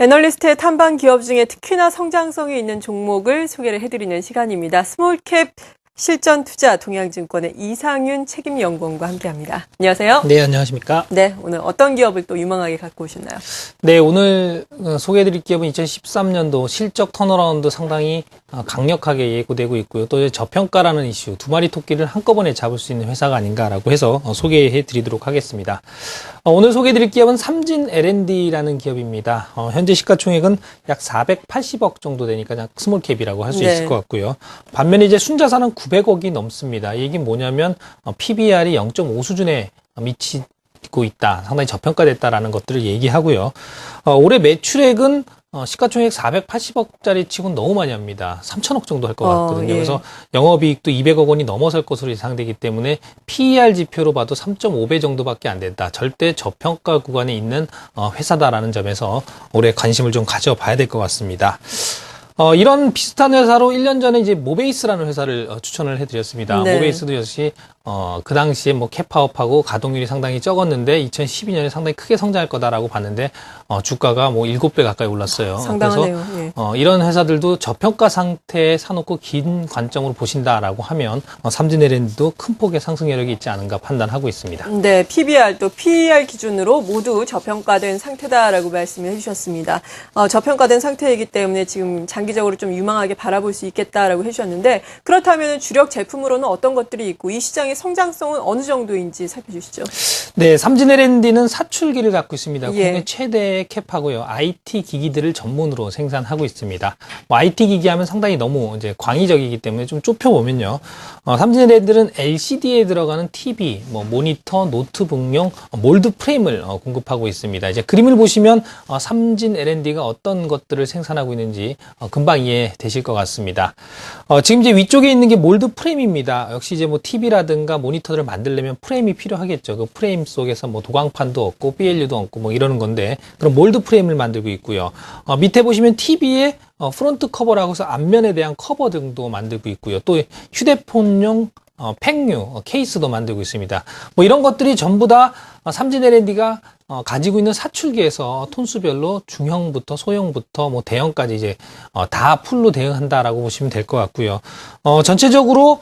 애널리스트의 탐방 기업 중에 특히나 성장성이 있는 종목을 소개를 해드리는 시간입니다. 스몰캡 실전투자 동양증권의 이상윤 책임연구원과 함께합니다. 안녕하세요. 네, 안녕하십니까. 네, 오늘 어떤 기업을 또 유망하게 갖고 오셨나요? 네, 오늘 소개해드릴 기업은 2013년도 실적 턴어라운드 상당히 강력하게 예고되고 있고요. 또 저평가라는 이슈, 두 마리 토끼를 한꺼번에 잡을 수 있는 회사가 아닌가라고 해서 소개해드리도록 하겠습니다. 오늘 소개해드릴 기업은 삼진 L&D라는 기업입니다. 현재 시가총액은 약 480억 정도 되니까 그냥 스몰캡이라고 할 수 있을 것 같고요. 반면에 이제 순자산은 900억이 넘습니다. 이 얘기는 뭐냐면 PBR이 0.5 수준에 미치고 있다. 상당히 저평가됐다라는 것들을 얘기하고요. 올해 매출액은 시가총액 480억짜리 치고는 너무 많이 합니다. 3천억 정도 할 것 같거든요. 예. 그래서 영업이익도 200억 원이 넘어설 것으로 예상되기 때문에 PER 지표로 봐도 3.5배 정도밖에 안 된다. 절대 저평가 구간에 있는 회사다라는 점에서 올해 관심을 좀 가져봐야 될 것 같습니다. 이런 비슷한 회사로 1년 전에 이제 모베이스라는 회사를 추천을 해드렸습니다. 네. 모베이스도 역시 그 당시에 뭐 캡파업하고 가동률이 상당히 적었는데 2012년에 상당히 크게 성장할 거다라고 봤는데 주가가 뭐 7배 가까이 올랐어요. 상당하네요. 그래서 이런 회사들도 저평가 상태에 사놓고 긴 관점으로 보신다라고 하면 삼진 L&D도 큰 폭의 상승 여력이 있지 않은가 판단하고 있습니다. 네, PBR 또 PER 기준으로 모두 저평가된 상태다라고 말씀을 해주셨습니다. 저평가된 상태이기 때문에 지금 장기적으로 좀 유망하게 바라볼 수 있겠다라고 해주셨는데 그렇다면 주력 제품으로는 어떤 것들이 있고 이 시장의 성장성은 어느 정도인지 살펴주시죠. 네, 삼진 L&D는 사출기를 갖고 있습니다. 예. 국내 최대의 캡하고요. IT 기기들을 전문으로 생산하고 있습니다. IT 기기 하면 상당히 너무 이제 광의적이기 때문에 좀 좁혀보면요. 삼진 L&D는 LCD에 들어가는 TV, 모니터, 노트북용 몰드 프레임을 공급하고 있습니다. 이제 그림을 보시면 삼진 L&D가 어떤 것들을 생산하고 있는지 금방 이해되실 것 같습니다. 지금 이제 위쪽에 있는 게 몰드 프레임입니다. 역시 이제 뭐 TV라든가 모니터를 만들려면 프레임이 필요하겠죠. 그 프레임 속에서 뭐 도광판도 없고 BLU도 없고 뭐 이러는 건데 그런 몰드 프레임을 만들고 있고요. 밑에 보시면 TV에 프론트 커버라고 해서 앞면에 대한 커버 등도 만들고 있고요. 또 휴대폰용 팩류 케이스도 만들고 있습니다. 뭐 이런 것들이 전부 다 삼진 L&D가 가지고 있는 사출기에서 톤수별로 중형부터 소형부터 뭐 대형까지 이제 다 풀로 대응한다라고 보시면 될 것 같고요. 전체적으로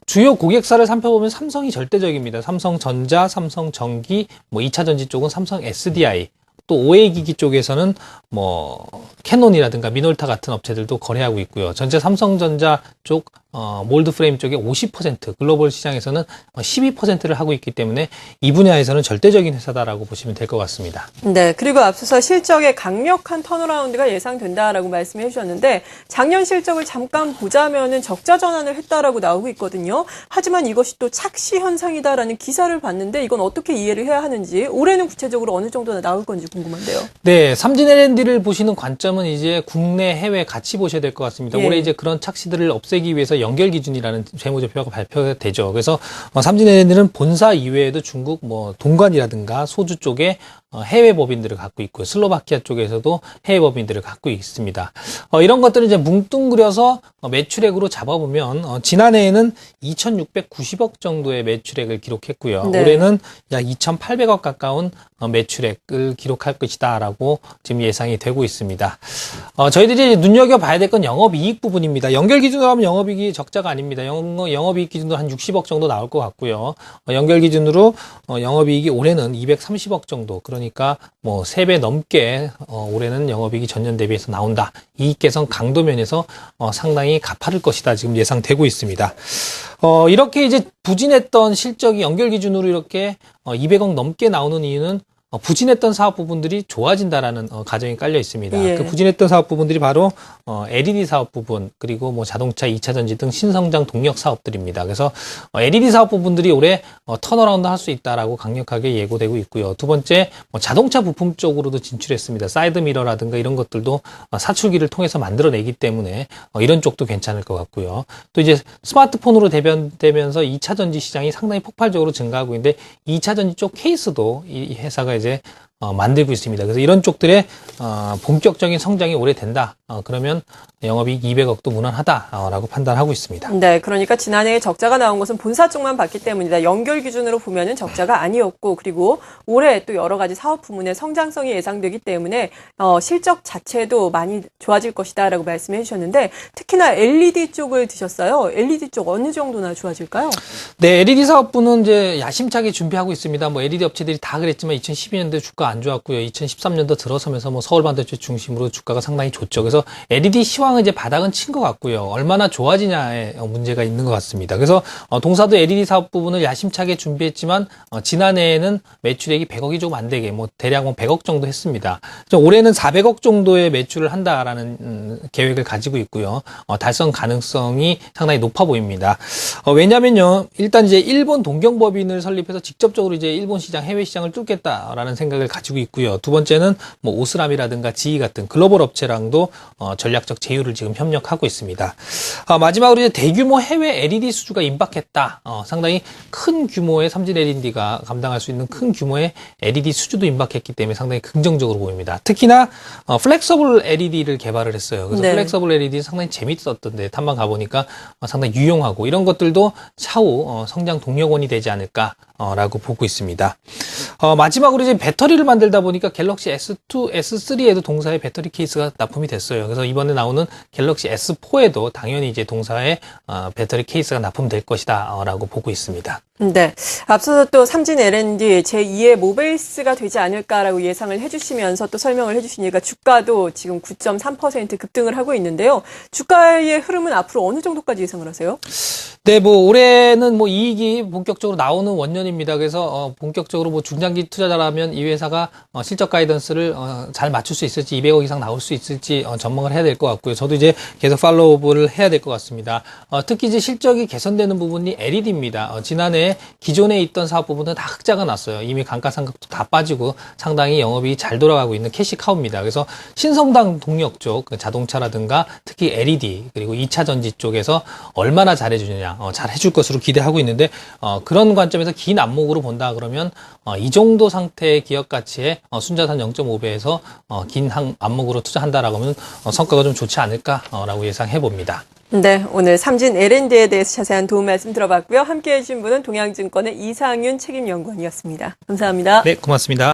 주요 고객사를 살펴보면 삼성이 절대적입니다. 삼성전자, 삼성전기, 뭐 2차전지 쪽은 삼성 SDI, 또 OA기기 쪽에서는 뭐 캐논이라든가 미놀타 같은 업체들도 거래하고 있고요. 전체 삼성전자 쪽 몰드 프레임 쪽에 50%, 글로벌 시장에서는 12%를 하고 있기 때문에 이 분야에서는 절대적인 회사다라고 보시면 될 것 같습니다. 네, 그리고 앞서서 실적에 강력한 턴어라운드가 예상된다라고 말씀해 주셨는데 작년 실적을 잠깐 보자면은 적자 전환을 했다라고 나오고 있거든요. 하지만 이것이 또 착시 현상이다라는 기사를 봤는데 이건 어떻게 이해를 해야 하는지 올해는 구체적으로 어느 정도나 나올 건지 궁금한데요. 네, 삼진 L&D를 보시는 관점은 이제 국내, 해외 같이 보셔야 될 것 같습니다. 예. 올해 이제 그런 착시들을 없애기 위해서 연결 기준이라는 재무제표가 발표가 되죠. 그래서 삼진 L&D는 본사 이외에도 중국 뭐 동관이라든가 소주 쪽에 해외 법인들을 갖고 있고요. 슬로바키아 쪽에서도 해외 법인들을 갖고 있습니다. 이런 것들을 이제 뭉뚱그려서 매출액으로 잡아보면 지난해에는 2,690억 정도의 매출액을 기록했고요. 네. 올해는 약 2,800억 가까운 매출액을 기록할 것이다라고 지금 예상이 되고 있습니다. 저희들이 눈여겨봐야 될 건 영업이익 부분입니다. 연결 기준으로 하면 영업이익이 적자가 아닙니다. 영업이익 기준으로 한 60억 정도 나올 것 같고요. 연결 기준으로 영업이익이 올해는 230억 정도, 그러니까 뭐 3배 넘게 올해는 영업이익이 전년 대비해서 나온다. 이익 개선 강도 면에서 상당히 가파를 것이다 지금 예상되고 있습니다. 이렇게 이제 부진했던 실적이 연결 기준으로 이렇게 200억 넘게 나오는 이유는 부진했던 사업 부분들이 좋아진다라는 가정이 깔려 있습니다. 예. 그 부진했던 사업 부분들이 바로 LED 사업 부분, 그리고 뭐 자동차 2차전지 등 신성장 동력 사업들입니다. 그래서 LED 사업 부분들이 올해 턴어라운드 할 수 있다라고 강력하게 예고되고 있고요. 두 번째, 자동차 부품 쪽으로도 진출했습니다. 사이드 미러라든가 이런 것들도 사출기를 통해서 만들어내기 때문에 이런 쪽도 괜찮을 것 같고요. 또 이제 스마트폰으로 대변되면서 2차전지 시장이 상당히 폭발적으로 증가하고 있는데 2차전지 쪽 케이스도 이 회사가 이제 만들고 있습니다. 그래서 이런 쪽들의 본격적인 성장이 오래된다. 그러면 영업이익 200억도 무난하다라고 판단하고 있습니다. 네, 그러니까 지난해에 적자가 나온 것은 본사 쪽만 봤기 때문이다. 연결 기준으로 보면은 적자가 아니었고, 그리고 올해 또 여러 가지 사업 부문의 성장성이 예상되기 때문에 실적 자체도 많이 좋아질 것이다라고 말씀해 주셨는데, 특히나 LED 쪽을 드셨어요. LED 쪽 어느 정도나 좋아질까요? 네, LED 사업부는 이제 야심차게 준비하고 있습니다. 뭐 LED 업체들이 다 그랬지만 2012년도에 주가 안 좋았고요. 2013년도 들어서면서 뭐 서울 반도체 중심으로 주가가 상당히 좋죠. 그래서 LED 시황은 이제 바닥은 친 것 같고요. 얼마나 좋아지냐에 문제가 있는 것 같습니다. 그래서 동사도 LED 사업 부분을 야심차게 준비했지만 지난해에는 매출액이 100억이 조금 안 되게 뭐 대략 100억 정도 했습니다. 올해는 400억 정도의 매출을 한다라는 계획을 가지고 있고요. 달성 가능성이 상당히 높아 보입니다. 왜냐면요, 일단 이제 일본 동경법인을 설립해서 직접적으로 이제 일본 시장, 해외 시장을 뚫겠다라는 생각을 가지고 있고요. 두 번째는 뭐 오스람이라든가 GE 같은 글로벌 업체랑도 전략적 제휴를 지금 협력하고 있습니다. 마지막으로 이제 대규모 해외 LED 수주가 임박했다. 상당히 큰 규모의 삼진 LED가 감당할 수 있는 큰 규모의 LED 수주도 임박했기 때문에 상당히 긍정적으로 보입니다. 특히나 플렉서블 LED를 개발을 했어요. 그래서 네. 플렉서블 LED 상당히 재밌었던데 탐방 가보니까 상당히 유용하고 이런 것들도 차후 성장 동력원이 되지 않을까라고 보고 있습니다. 마지막으로 이제 배터리를 만들다 보니까 갤럭시 S2, S3에도 동사의 배터리 케이스가 납품이 됐어요. 그래서 이번에 나오는 갤럭시 S4에도 당연히 이제 동사의 배터리 케이스가 납품될 것이다라고 보고 있습니다. 네. 앞서서 또 삼진 L&D 제2의 모베이스가 되지 않을까라고 예상을 해주시면서 또 설명을 해주시니까 주가도 지금 9.3% 급등을 하고 있는데요. 주가의 흐름은 앞으로 어느 정도까지 예상을 하세요? 네, 뭐 올해는 뭐 이익이 본격적으로 나오는 원년입니다. 그래서 본격적으로 뭐 중장기 투자자라면 이 회사가 실적 가이던스를 잘 맞출 수 있을지 200억 이상 나올 수 있을지 전망을 해야 될 것 같고요. 저도 이제 계속 팔로우업을 해야 될 것 같습니다. 특히 이제 실적이 개선되는 부분이 LED입니다. 지난해 기존에 있던 사업 부분은 다 흑자가 났어요. 이미 감가상각도 다 빠지고 상당히 영업이 잘 돌아가고 있는 캐시카우입니다. 그래서 신성장 동력 쪽 자동차라든가 특히 LED 그리고 2차 전지 쪽에서 얼마나 잘해주느냐 잘 해줄 것으로 기대하고 있는데 그런 관점에서 긴 안목으로 본다 그러면 이 정도 상태의 기업 가치에 순자산 0.5배에서 긴 안목으로 투자한다라고 하면 성과가 좀 좋지 않을까라고 예상해 봅니다. 네, 오늘 삼진 L&D에 대해서 자세한 도움 말씀 들어봤고요. 함께해 주신 분은 동양증권의 이상윤 책임연구원이었습니다. 감사합니다. 네, 고맙습니다.